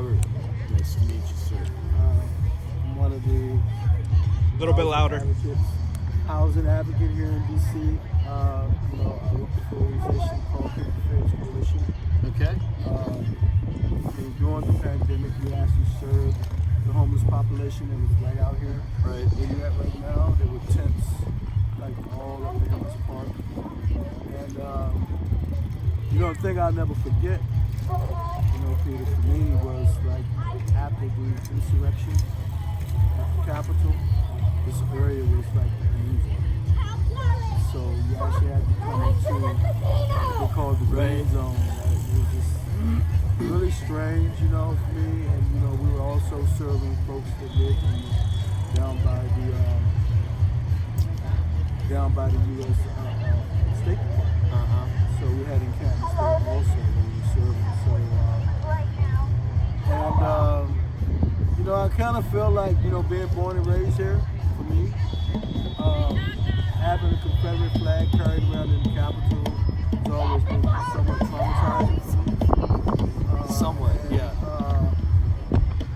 Missouri. Nice to meet you, sir. I'm one of the A little bit louder. Housing advocate here in DC. I work for an organization called FaceG Coalition. Okay. And during the pandemic, we actually served the homeless population that was right out here. Right. Where you're at right now, there were tents like all up in this park. And the thing I'll never forget, Peter, for me was like after the insurrection at the Capitol, this area was like amazing. So you actually had to come into what they call the green zone. It was just really strange, for me. And we were also serving folks that lived down by the U.S. State Department. So we had encampments there also that we were serving. So, I kind of feel like, being born and raised here, for me, having a Confederate flag carried around in the Capitol has always been somewhat traumatizing for me. Somewhat, yeah.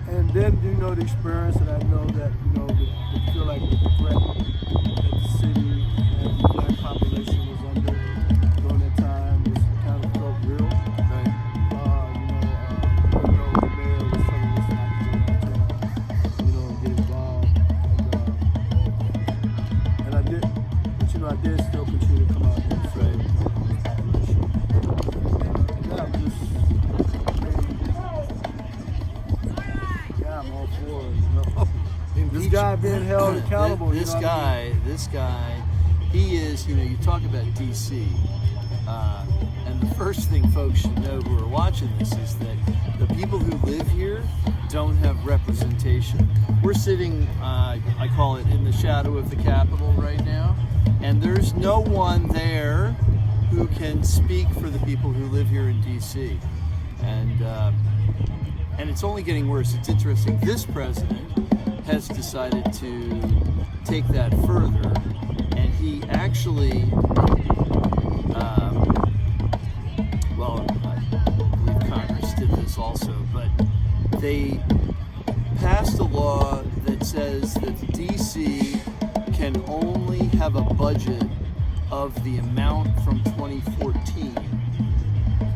And then, the experience that I know that, the feel like the threat that the city and the black population was under during that time was kind of felt real. Right. The mayor was telling us not to go downtown, get involved. And I did, but I did still continue to come out here. Right. I'm all for it. This guy being held accountable. This guy, he is, you talk about DC, and the first thing folks should know who are watching this is that the people who live here don't have representation. We're sitting, I call it, in the shadow of the Capitol right now, and there's no one there who can speak for the people who live here in DC. And it's only getting worse. It's interesting. This president has decided to take that further, and he actually, I believe Congress did this also, but they passed a law that says that DC can only have a budget of the amount from 2014,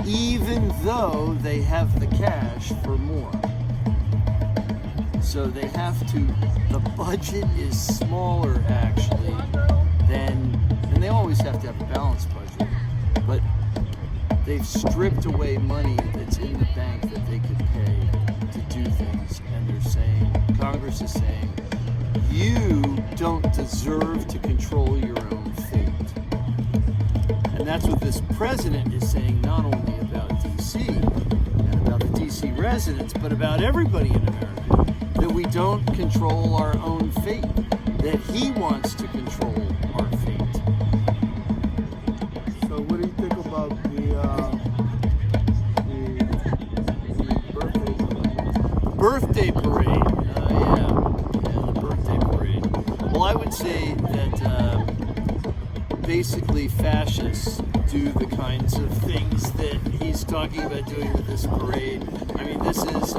even though they have the cash for more. So they have to, the budget is smaller actually and they always have to have a balanced budget, but they've stripped away money that's in the bank that they could pay to do things. And they're saying, Congress is saying, you don't deserve to control your own fate. And that's what this president is saying, not only about DC and about the DC residents, but about everybody in America, that we don't control our own fate, that he wants to control our fate. So what do you think about the birthday parade? The birthday parade. Well, I would say that basically fascists do the kinds of things that he's talking about doing with this parade. I mean, this is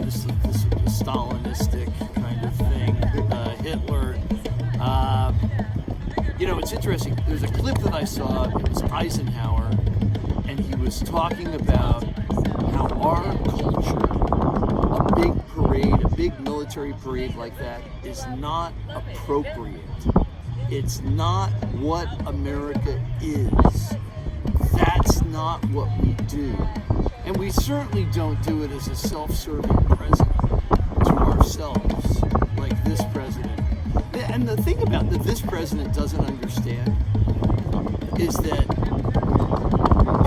this is a Stalinistic kind of thing. Hitler. It's interesting. There's a clip that I saw. It was Eisenhower, and he was talking about how our culture, a big parade, a big military parade like that, is not appropriate. It's not what America is. That's not what we do. And we certainly don't do it as a self-serving president to ourselves, like this president. And the thing about that this president doesn't understand is that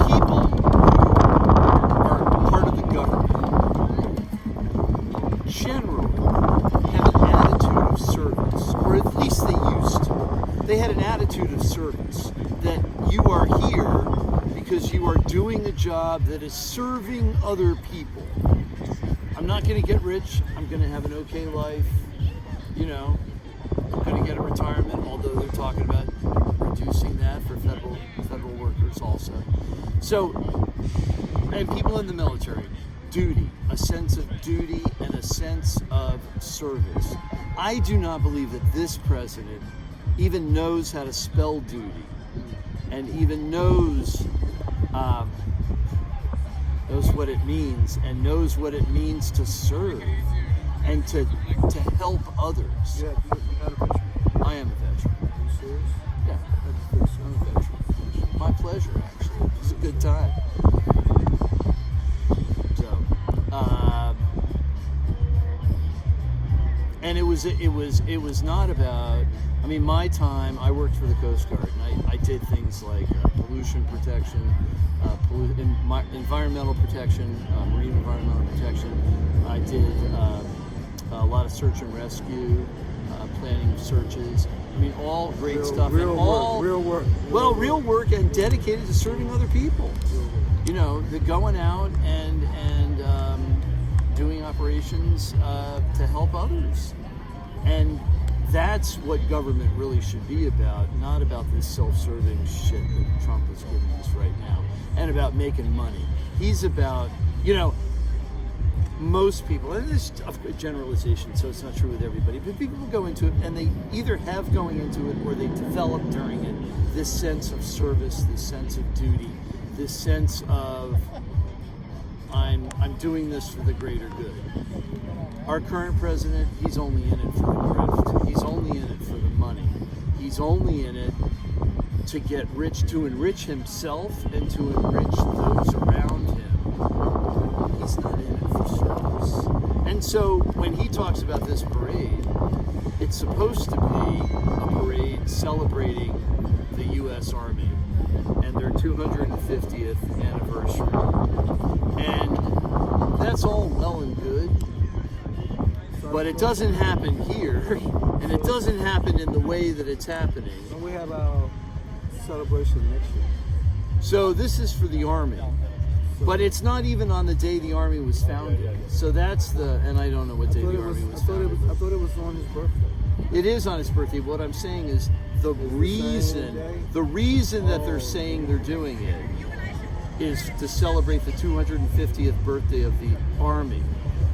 people who are part of the government generally have an attitude of service, or at least they used to. They had an attitude of service, that you are here because you are doing a job that is serving other people. I'm not going to get rich. I'm going to have an okay life. I'm going to get a retirement, although they're talking about reducing that for federal workers also. So, and people in the military, duty, a sense of duty and a sense of service. I do not believe that this president even knows how to spell duty and even knows what it means and knows what it means to serve and to help others. Yeah, you're not a veteran. I am a veteran. Are you serious? Yeah, That's I'm a veteran. My pleasure, actually. It was a good time. So, and it was not about. I mean, my time. I worked for the Coast Guard, and I did things like pollution protection, environmental protection, marine environmental protection. I did a lot of search and rescue, planning searches. I mean, all great stuff. Real and work. all, Real work. Real work and dedicated to serving other people. You know, the going out and doing operations to help others. And that's what government really should be about, not about this self-serving shit that Trump is giving us right now, and about making money. He's about, you know, most people, and this is a generalization, so it's not true with everybody, but people go into it and they either have going into it or they develop during it this sense of service, this sense of duty, this sense of I'm doing this for the greater good. Our current president, he's only in it for the grift. He's only in it for the money. He's only in it to get rich, to enrich himself and to enrich those around him. He's not in it for service. And so when he talks about this parade, it's supposed to be a parade celebrating the U.S. Army and their 250th anniversary. And that's all well and good. But it doesn't happen here, and it doesn't happen in the way that it's happening. And we have our celebration next year. So this is for the Army, but it's not even on the day the Army was founded. So that's and I don't know what day the Army was founded. I thought it was on his birthday. It is on his birthday. What I'm saying is the reason that they're saying they're doing it is to celebrate the 250th birthday of the Army,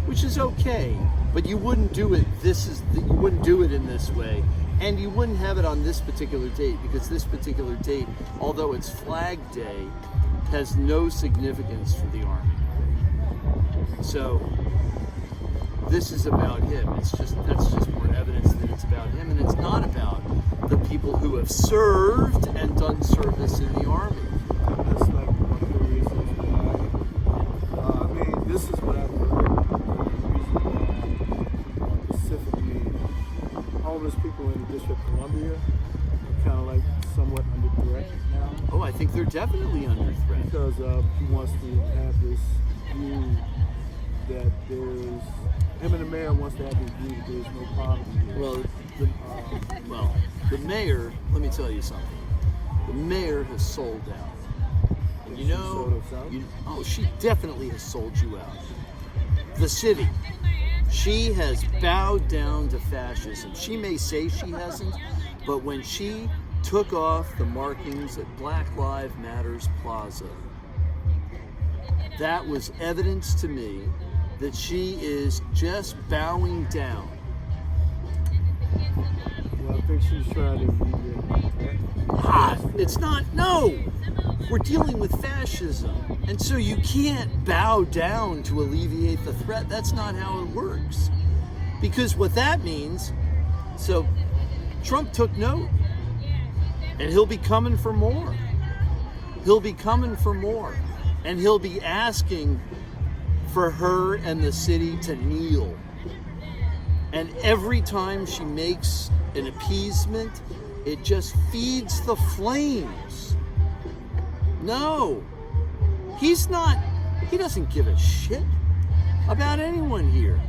which is okay. But you wouldn't do it. You wouldn't do it in this way, and you wouldn't have it on this particular date because this particular date, although it's Flag Day, has no significance for the Army. So this is about him. That's just more evidence that it's about him, and it's not about the people who have served and done service in the Army. That's like one of the reasons why. I mean, this is what I've heard. Specifically, homeless people in the District of Columbia are kind of like somewhat under threat now. Oh, I think they're definitely under threat. Because he wants to have this view that him and the mayor wants to have this view that there's no poverty here. Well, the mayor, let me tell you something. The mayor has sold out. And you know, she definitely has sold you out. The city. She has bowed down to fascism. She may say she hasn't, but when she took off the markings at Black Lives Matters Plaza, that was evidence to me that she is just bowing down. Well, I think she's trying to It's not, no! We're dealing with fascism. And so you can't bow down to alleviate the threat. That's not how it works. Because what that means, so Trump took note. And he'll be coming for more. He'll be coming for more. And he'll be asking for her and the city to kneel. And every time she makes an appeasement, it just feeds the flames. No. He doesn't give a shit about anyone here.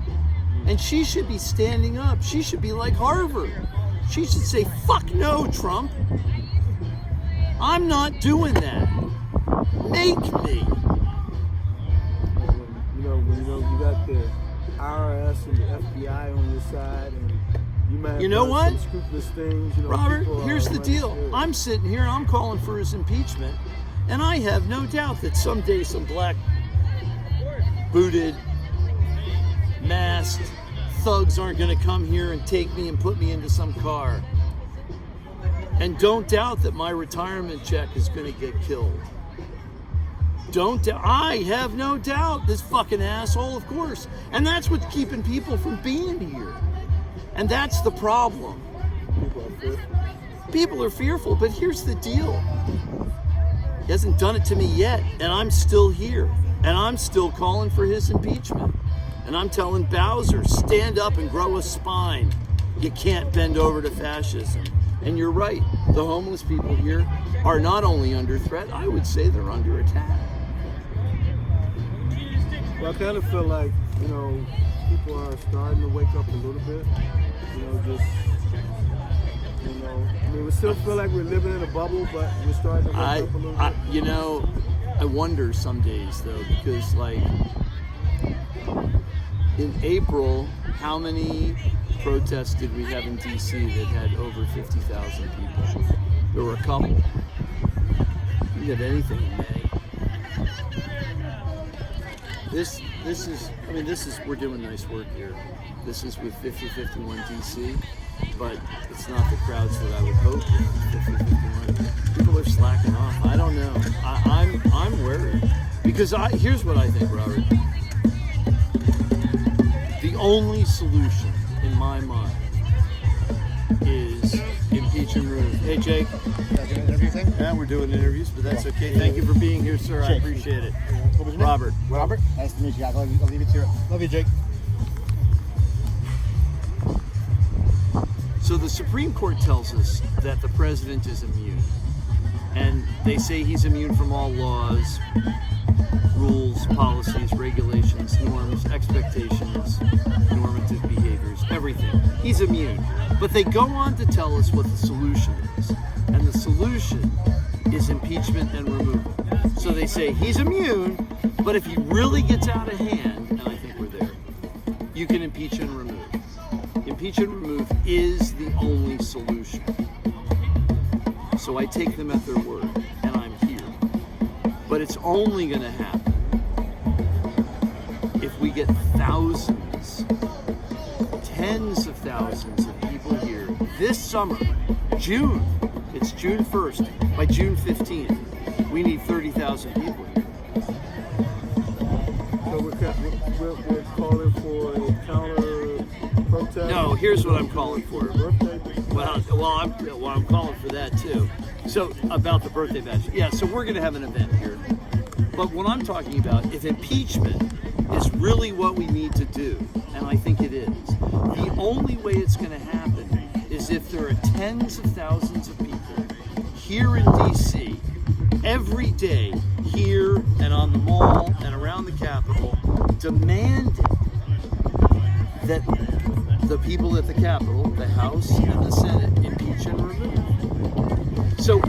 And she should be standing up. She should be like Harvard. She should say, fuck no, Trump. I'm not doing that. Make me. You got the IRS and the FBI on your side, and you might have some scrupulous things. Robert, here's the deal. I'm sitting here and I'm calling for his impeachment, and I have no doubt that someday some black booted, masked thugs aren't going to come here and take me and put me into some car. And don't doubt that my retirement check is going to get killed. I have no doubt, this fucking asshole, of course. And that's what's keeping people from being here. And that's the problem. People are fearful, but here's the deal. He hasn't done it to me yet, and I'm still here. And I'm still calling for his impeachment. And I'm telling Bowser, stand up and grow a spine. You can't bend over to fascism. And you're right, the homeless people here are not only under threat, I would say they're under attack. Well, I kind of feel like, people are starting to wake up a little bit. We still feel like we're living in a bubble, but we're starting to wake up a little bit. I wonder some days, though, because, in April, how many protests did we have in D.C. that had over 50,000 people? There were a couple. We didn't have anything in May. We're doing nice work here. This is with 5051 DC, but it's not the crowds that I would hope with 5051. People are slacking off. I don't know. I'm worried. Because here's what I think, Robert. The only solution, in my mind, is impeach and remove. Hey, Jake. Yeah, we're doing interviews, but that's okay. Thank you for being here, sir. I appreciate it. What was your name? Robert. Robert? Nice to meet you. I'll leave it to you. Love you, Jake. So the Supreme Court tells us that the president is immune. And they say he's immune from all laws, rules, policies, regulations, norms, expectations, normative behaviors, everything. He's immune. But they go on to tell us what the solution is. And the solution is impeachment and removal. So they say he's immune, but if he really gets out of hand, and I think we're there, you can impeach and remove. Impeach and remove is the only solution. So I take them at their word, and I'm here. But it's only going to happen if we get thousands, tens of thousands of people here this summer, June. It's June 1st. By June 15th, we need 30,000 people here. So we're calling for a counter protest? No, here's what I'm calling for. I'm calling for that too. So about the birthday bash. Yeah, so we're going to have an event here. But what I'm talking about, if impeachment is really what we need to do, and I think it is, the only way it's going to happen is if there are tens of thousands of people here in D.C. every day, here and on the mall and around the Capitol, demanding that the people at the Capitol, the House and the Senate, impeach and remove. So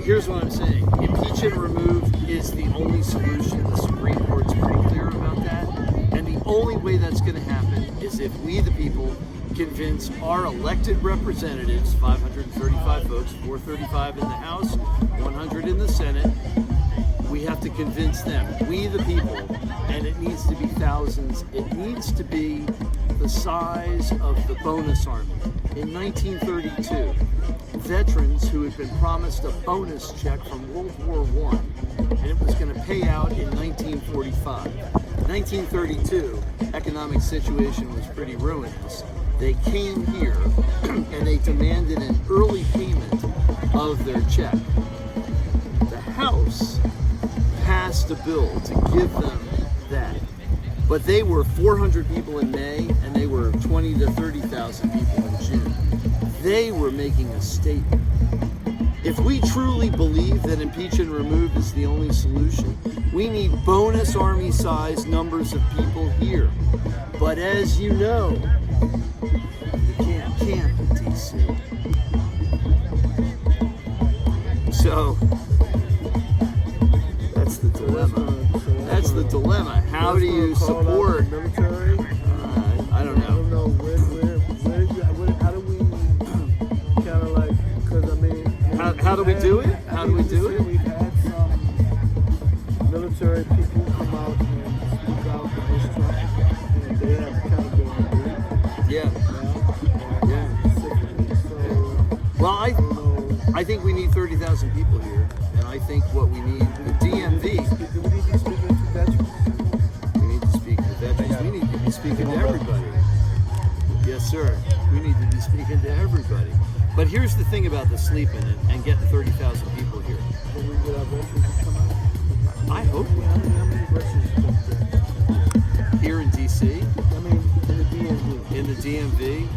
here's what I'm saying. Impeach and remove is the only solution. The Supreme Court's pretty clear about that. And the only way that's going to happen is if we, the people, convince our elected representatives, 535 votes, 435 in the House, 100 in the Senate, we have to convince them, we the people, and it needs to be thousands. It needs to be the size of the bonus army. In 1932, veterans who had been promised a bonus check from World War I, and it was going to pay out in 1945. 1932, economic situation was pretty ruinous. They came here and they demanded an early payment of their check. The House passed a bill to give them that. But they were 400 people in May and they were 20 to 30,000 people in June. They were making a statement. If we truly believe that impeach and remove is the only solution, we need bonus army size numbers of people here. But as you know, you can't camp in DC. So that's the dilemma. That's the dilemma. How do you support military? I don't know. I don't know how do we kind of like, because I mean, how do we do it? How do we do it? We've had some military people come out and speak out they have kind of been on break Yeah. now. Yeah. Specifically. So, Well, I don't know. I think we need 30,000 people here, and I think what we need, the DMV, Do we need to speak to veterans? we need to speak to veterans. We need to be speaking to everybody. Yes, sir. We need to be speaking to everybody. But here's the thing about the sleeping and getting 30,000 people here. Can we get our veterans to come out? I hope we How many veterans do you think? here in DC, I mean, in the DMV. in the DMV,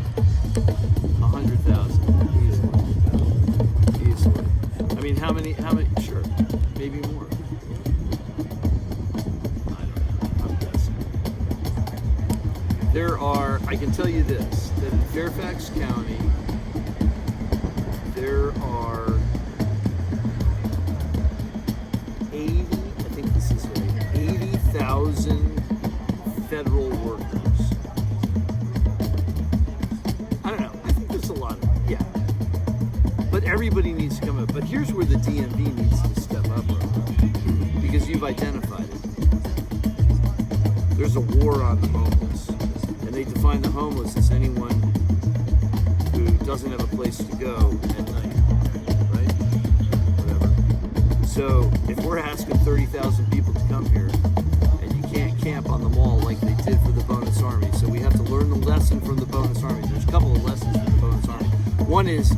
100,000 easily. Easily. I mean, how many? Sure, maybe more. I don't know. I'm guessing. There are. I can tell you this: that in Fairfax County, there are 80. I think this is right. 80,000 federal workers. I don't know. I think there's a lot of yeah. But everybody needs to come up. But here's where the DMV needs to step up, Rob, because you've identified it. There's a war on the homeless, and they define the homeless as anyone who doesn't have a place to go at night, right? Whatever. So if we're asking 30,000 people to come here, and you can't camp on the mall like they did for the Bonus Army, so we have to learn the lesson from the Bonus Army. There's a couple of lessons from the Bonus Army. One is,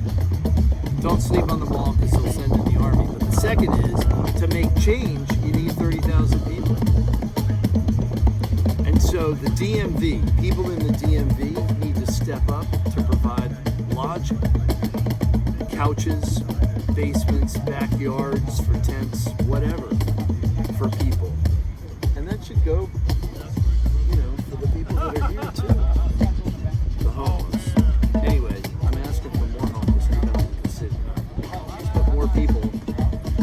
don't sleep on the mall because they'll send in the army. But the second is, to make change, you need 30,000 people. And so the DMV, people in the DMV need to step up to provide lodging, couches, basements, backyards for tents, whatever, for people. And that should go, for the people that are here too. The homeless. Anyway, I'm asking for more homeless to come into the city. But more people,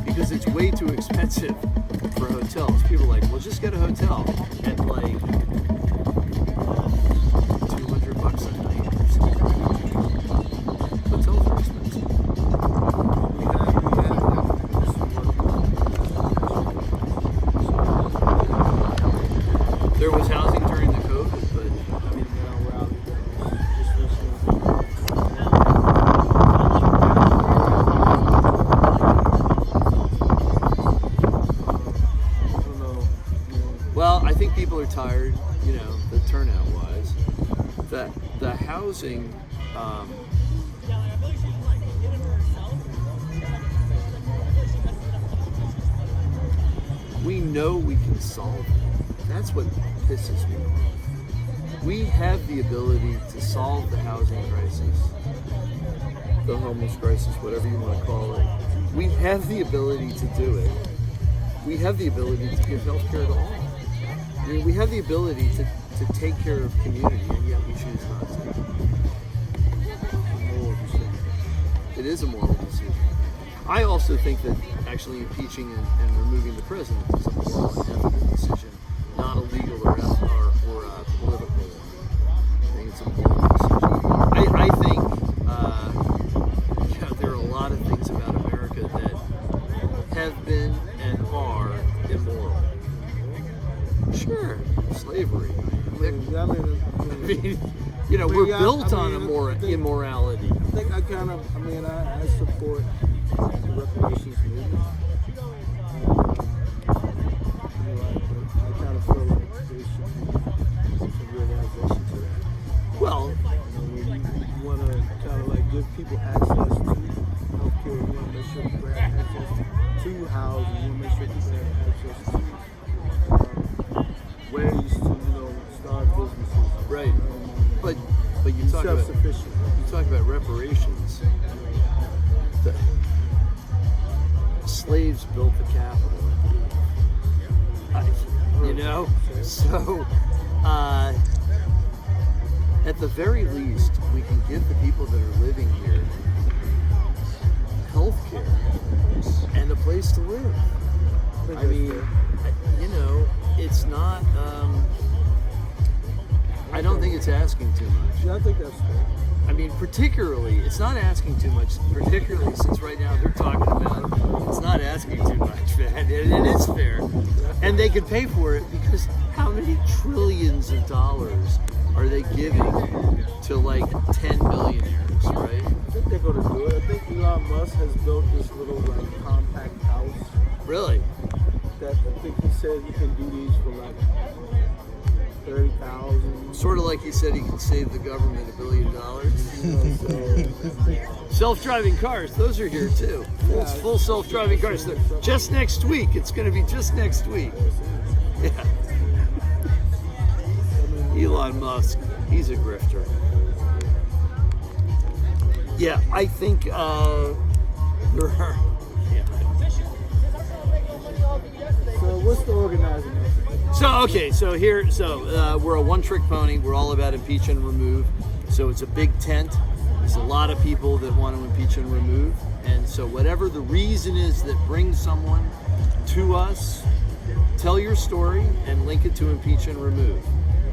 because it's way too expensive for hotels. People are like, well, just get a hotel at like $200 a night or something. Hotels are expensive. There was housing during the COVID, but I mean, well, I think people are tired, the turnout wise. That the housing, we know we can solve it. That's what pisses me off. We have the ability to solve the housing crisis, the homeless crisis, whatever you want to call it. We have the ability to do it. We have the ability to give health care to all. I mean, we have the ability to take care of community, and yet we choose not to. It is a moral decision. I also think that actually impeaching and removing the president is a moral and ethical decision, not a legal or a political one. I think it's a moral decision. I think there are a lot of things about America that have been and are immoral. Sure, slavery. We're built on immorality. I think I support the reparations movement. I kind of feel like there should be some realization to that. Well, you want to kind of like give people access to healthcare. You want to make sure people have access to housing. You want to make sure people have access to ways to start businesses. Right. But you talk about reparations. The slaves built the capital. So at the very least, we can give the people that are living here health care and a place to live. I mean, it's not. I don't think it's asking too much. Yeah, I think that's fair. I mean, particularly, it's not asking too much, particularly since right now they're talking about it's not asking too much, man. It is fair. And they could pay for it because how many trillions of dollars are they giving to like 10 billionaires, right? I think they're going to do it. I think Elon Musk has built this little like compact house Really? that I think he said he can do these for like 30,000. Sort of like he said he could save the government $1 billion. You know, so Self-driving cars, those are here too. Full self-driving cars. They're just next week. It's going to be just next week. Yeah. Elon Musk, he's a grifter. Yeah, I think there are. Yeah. so what's the organizing effort? So we're a one-trick pony. We're all about impeach and remove. So it's a big tent. There's a lot of people that want to impeach and remove, and so whatever the reason is that brings someone to us, tell your story and link it to impeach and remove.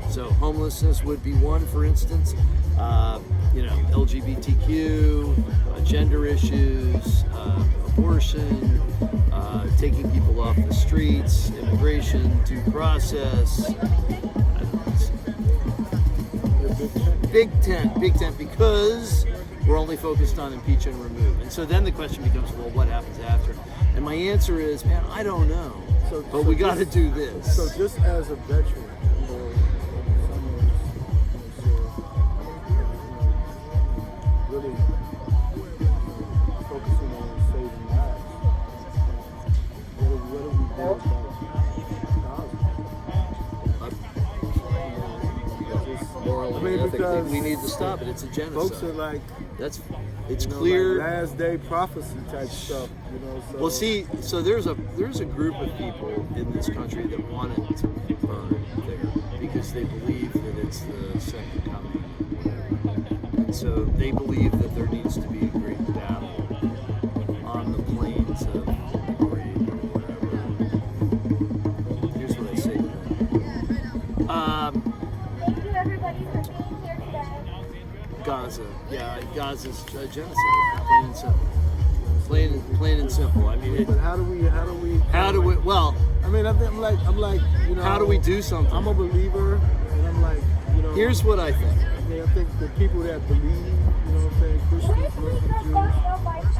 So homelessness would be one, for instance. LGBTQ, gender issues, abortion, taking people off the streets, immigration, due process. Big tent, because we're only focused on impeach and remove. And so then the question becomes, well, what happens after? And my answer is, man, I don't know. But we got to do this. So just as a veteran, really focusing on saving lives. What do we do about Moral I mean, and ethic, because we need to stop it. It's a genocide. folks are like, It's you know, clear. like last day prophecy type stuff, you know. So Well, see, so there's a group of people in this country that want it to burn there because they believe that it's the second coming. And so they believe that there needs to be a great battle on the plains of the grave or whatever. Here's what I say to them. Thank you everybody for being here today. Gaza. Yeah, Gaza's genocide. Plain and simple. Plain and simple. I mean, but how do we? well, I mean, I'm like, you know. how do we do something? I'm a believer, and I'm like, you know. Here's what I think. I mean, I think the people that believe, you know what I'm saying, Christians, Muslims, Jews,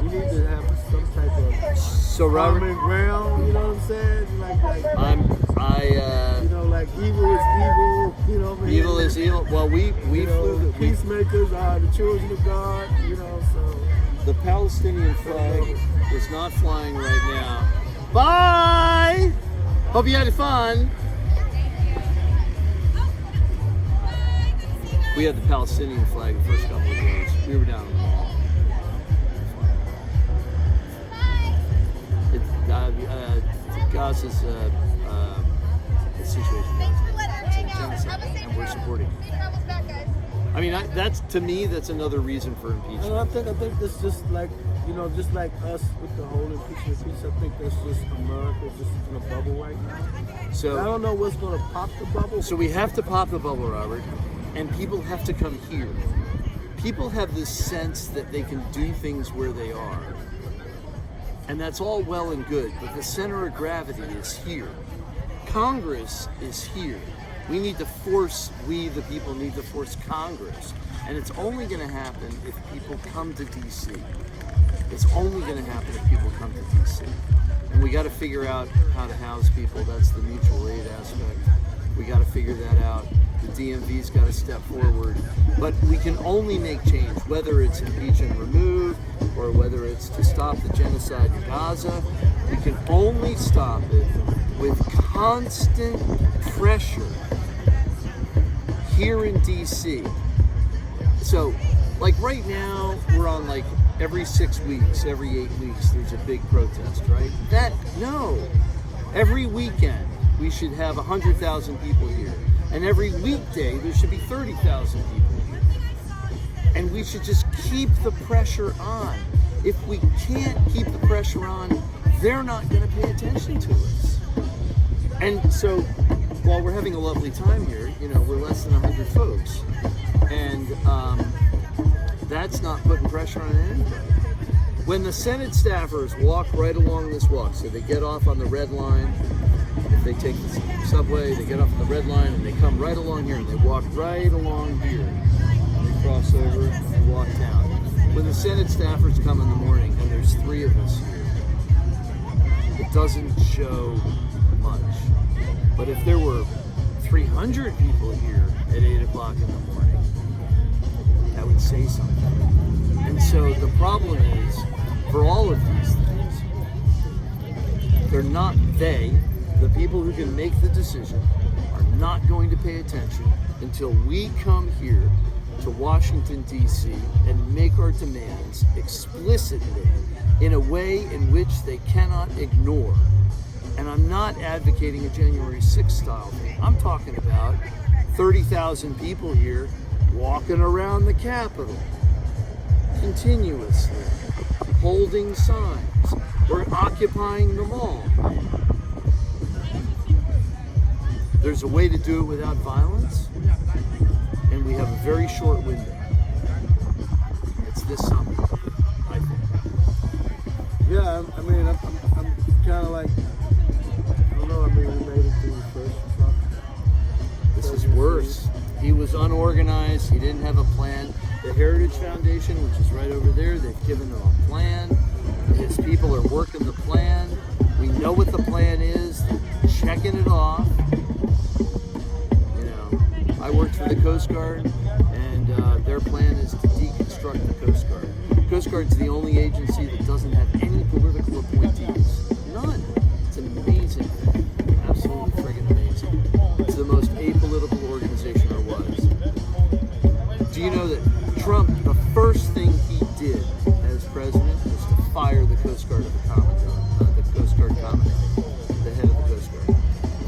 we need to have some type of So Robert, common ground, you know what I'm saying? I you know, like evil is evil, you know what I mean? evil is evil. Well, we the peacemakers are the children of God, you know, so. the Palestinian flag is not flying right now. Bye. Hope you had fun. We had the Palestinian flag the first couple of days. We were down in the mall. Gaza's situation. It's a genocide, and we're supporting it. I mean, that's to me, that's another reason for impeachment. And I think that's just like, you know, just like us with the whole impeachment piece. I think that's just America just in a bubble right now. So I don't know what's going to pop the bubble. So we have to pop the bubble, Robert, and people have to come here. People have this sense that they can do things where they are. And that's all well and good, but the center of gravity is here. Congress is here. We the people need to force Congress. And it's only going to happen if people come to D.C. It's only going to happen if people come to D.C. And we got to figure out how to house people. That's the mutual aid aspect. We got to figure that out. The DMV's got to step forward. But we can only make change, whether it's impeach and remove or whether it's to stop the genocide in Gaza. We can only stop it with constant pressure here in D.C. So, like right now, we're on like every 6 weeks, every 8 weeks, there's a big protest, right? No. Every weekend, we should have 100,000 people here. And every weekday, there should be 30,000 people here. And we should just keep the pressure on. If we can't keep the pressure on, they're not going to pay attention to us. And so while we're having a lovely time here, you know, we're less than 100 folks. And that's not putting pressure on anybody. When the Senate staffers walk right along this walk, so they get off on the red line, if they take the subway, they get off on the red line and they come right along here and they walk right along here. They cross over and walk down. When the Senate staffers come in the morning and there's 3 of us here, it doesn't show much. But if there were 300 people here at 8 o'clock in the morning, that would say something. And so the problem is, for all of these things, they're not the people who can make the decision, are not going to pay attention until we come here to Washington, D.C. and make our demands explicitly in a way in which they cannot ignore. And I'm not advocating a January 6th style thing. I'm talking about 30,000 people here walking around the Capitol continuously, holding signs. We're occupying the mall. There's a way to do it without violence, and we have a very short window. It's this summer, I think. Yeah, I mean, I'm kind of like, I don't know, I mean, we made it through the first Trump. This is worse. He was unorganized. He didn't have a plan. The Heritage Foundation, which is right over there, they've given him a plan. His people are working the plan. We know what the plan is. They're checking it off. You know, I worked for the Coast Guard, and their plan is to deconstruct the Coast Guard. The Coast Guard's the only agency that doesn't have any political appointees. None. It's an amazing thing. Absolutely friggin' amazing. It's the most apolitical organization there was. Do you know that Trump, the first thing he did as president was to fire the Coast Guard of the Commandant, the Coast Guard Commandant, the head of the Coast Guard.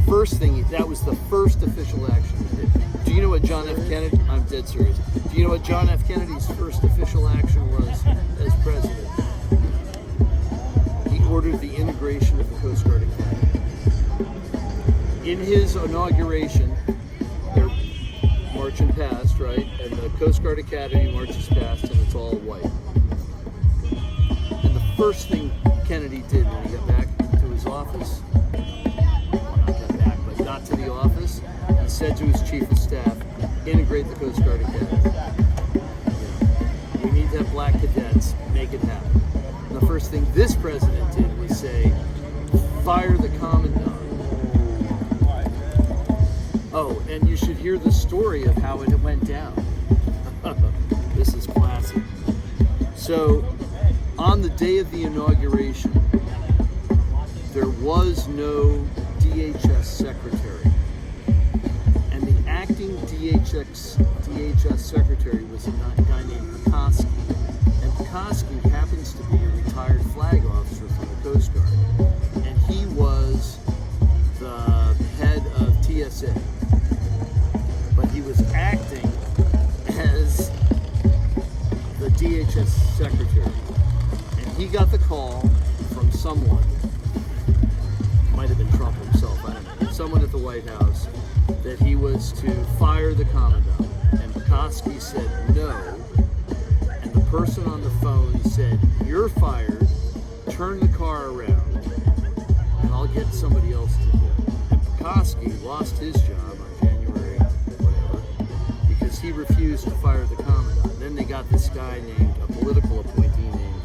First thing, that was the first official action he did. Do you know what John F. Kennedy, I'm dead serious. Do you know what John F. Kennedy's first official action was as president? He ordered the integration of the Coast Guard Academy. In his inauguration, they're marching past, right? And the Coast Guard Academy marches past, and it's all white. And the first thing Kennedy did when he got back to his office, well, not got back, but got to the office, he said to his chief of staff, integrate the Coast Guard Academy. We need to have black cadets, make it happen. And the first thing this president did was say, fire the Commandant. Oh, and you should hear the story of how it went down. This is classic. So, on the day of the inauguration, there was no DHS secretary. And the acting DHS secretary was a guy named Pekoski. And Pekoski happens to be a retired flag officer from the Coast Guard. And he was the head of TSA. But he was acting as the DHS secretary. And he got the call from someone, might have been Trump himself, I don't know, someone at the White House, that he was to fire the Commandant. And Pekoski said no. And the person on the phone said, you're fired, turn the car around, and I'll get somebody else to do it. And Pekoski lost his job on January whatever, because he refused to fire the Commandant. And then they got this guy named, a political appointee named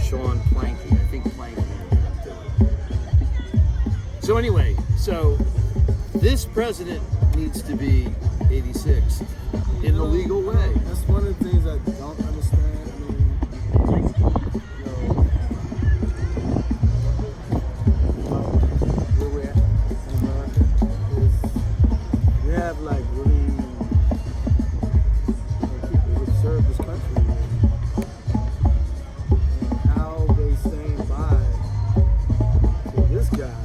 Sean Planky. I think Planky ended up doing it. So anyway, so this president needs to be 86 in the legal way. That's one of the things I don't understand. I mean, where we're at in America is we have like really people who serve this country, and how they stand by to this guy.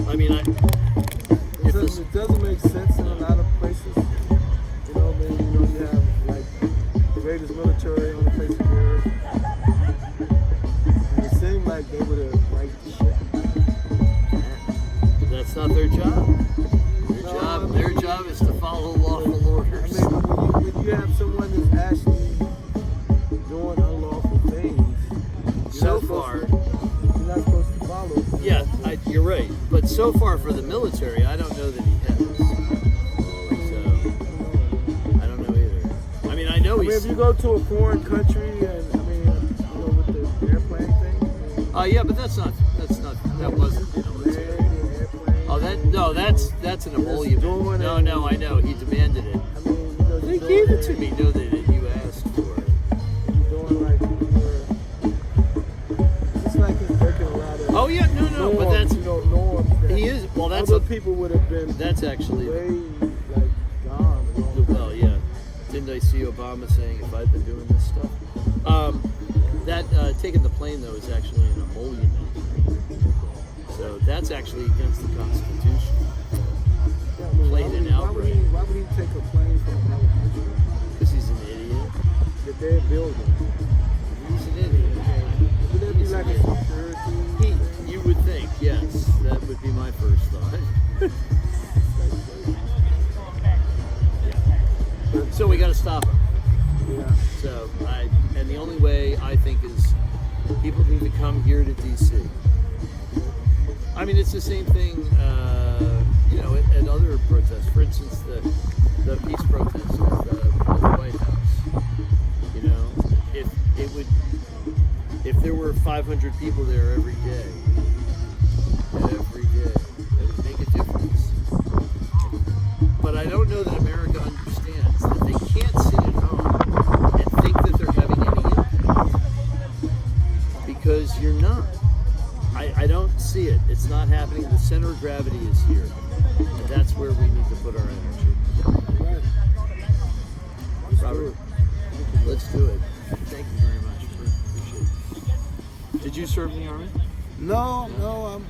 I mean, It doesn't make sense in a lot of places. You know, maybe you have like not their job. Their job is to follow lawful I orders. mean, when you have someone that's actually doing unlawful things, So far, you're not supposed to follow. yeah, you're right. But so far for the military, I don't know that he has. So I don't know either. I mean, I know I mean, he's. if you go to a foreign country and with the airplane thing. Yeah, but that wasn't the military. Oh, that's an emolument. No, I know. He demanded it. I mean, They gave it to me. No, they didn't. You asked for it. Doing like it's like he's breaking a lot of. Oh yeah, no, norms, but that's norms. That he is. Well, that's other people would have been. That's actually. way like gone. Well, yeah. Didn't I see Obama saying if I'd been doing this stuff? Taking the plane though is actually an emolument. So that's actually against the Constitution. Yeah, I mean, Plain and outright. why would he take a plane from another country Because he's an idiot. that they're building? He's an idiot. Would that be like a security? You would think, yes. That would be my first thought. So we got to stop him. Yeah. So and the only way I think is people need to come here to DC. I mean, it's the same thing, at other protests. For instance, the peace protests at the White House. You know, if there were 500 people there every day, it would make a difference. But I don't know that America understands that they can't sit at home and think that they're having any impact. Because you're not. I don't see it. It's not happening. The center of gravity is here. And that's where we need to put our energy. Right. Robert, let's do it. Thank you very much. Appreciate it. Did you serve in the Army? No, I'm.